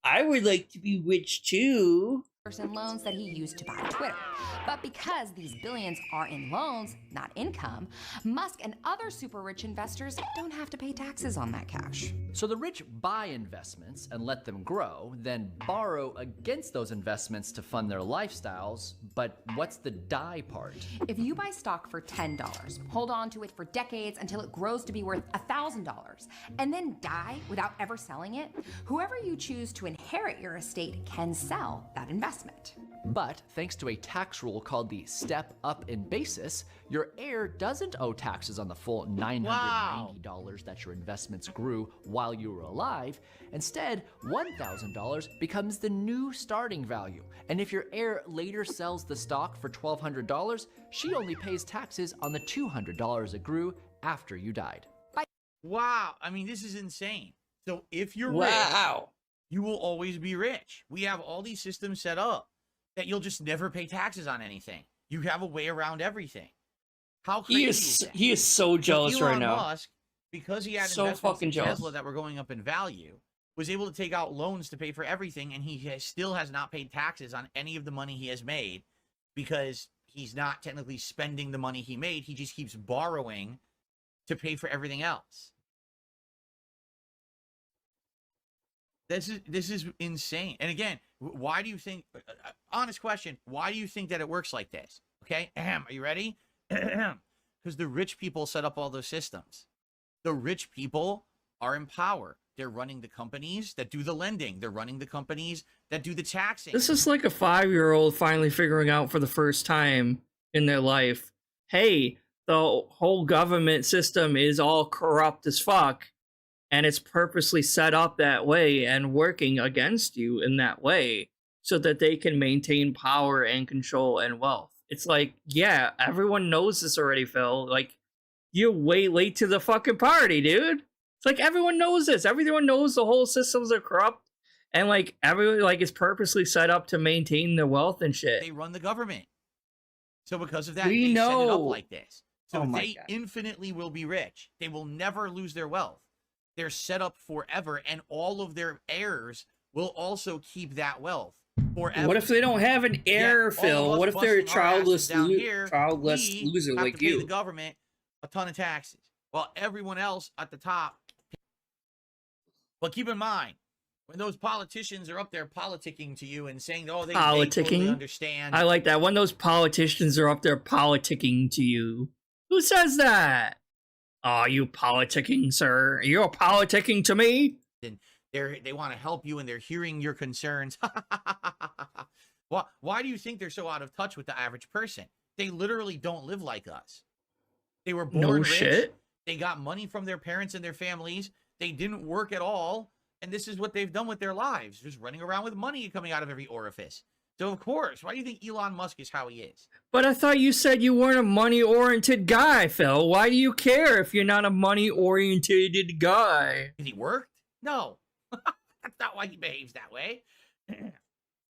I would like to be rich too. In loans that he used to buy Twitter. But because these billions are in loans, not income, Musk and other super rich investors don't have to pay taxes on that cash. So the rich buy investments and let them grow, then borrow against those investments to fund their lifestyles. But what's the die part? If you buy stock for $10, hold on to it for decades until it grows to be worth $1,000, and then die without ever selling it, whoever you choose to inherit your estate can sell that investment. But thanks to a tax rule called the step up in basis, your heir doesn't owe taxes on the full $990 that your investments grew while you were alive. Instead, $1,000 becomes the new starting value. And if your heir later sells the stock for $1,200, she only pays taxes on the $200 it grew after you died. Wow. I mean, this is insane. So if you're Wow. rich, you will always be rich. We have all these systems set up that you'll just never pay taxes on anything. You have a way around everything. How crazy is that? He is so jealous Elon right now. Musk, because he had So investments fucking in jealous. Tesla that were going up in value, was able to take out loans to pay for everything, and he still has not paid taxes on any of the money he has made because he's not technically spending the money he made. He just keeps borrowing to pay for everything else. This is insane. And again, why do you think, honest question, why do you think that it works like this? Okay, are you ready? Because the rich people set up all those systems. The rich people are in power. They're running the companies that do the lending. They're running the companies that do the taxing. This is like a 5-year-old finally figuring out for the first time in their life, hey, the whole government system is all corrupt as fuck. And it's purposely set up that way and working against you in that way so that they can maintain power and control and wealth. It's like, yeah, everyone knows this already, Phil. Like, you're way late to the fucking party, dude. It's like everyone knows this. Everyone knows the whole systems are corrupt. And like everyone like is purposely set up to maintain their wealth and shit. They run the government. So because of that, We they set it up know. like this. So Oh my they God. infinitely will be rich. They will never lose their wealth. They're set up forever, and all of their heirs will also keep that wealth forever. What if they don't have an heir, all Phil? of us What if they're a busting our asses childless, down here, childless we loser have like to pay you? the government a ton of taxes, while everyone else at the top. But keep in mind, when those politicians are up there politicking to you and saying, "Oh, they totally Politicking? understand," I like that. When those politicians are up there politicking to you. Who says that? Oh, you politicking, sir? You're politicking to me? and they want to help you and they're hearing your concerns. Why do you think they're so out of touch with the average person? They literally don't live like us. They were born No rich. shit. They got money from their parents and their families. They didn't work at all. And this is what they've done with their lives, just running around with money coming out of every orifice. So, of course, why do you think Elon Musk is how he is? But I thought you said you weren't a money-oriented guy, Phil. Why do you care if you're not a money-oriented guy? Because he worked? No. That's not why he behaves that way.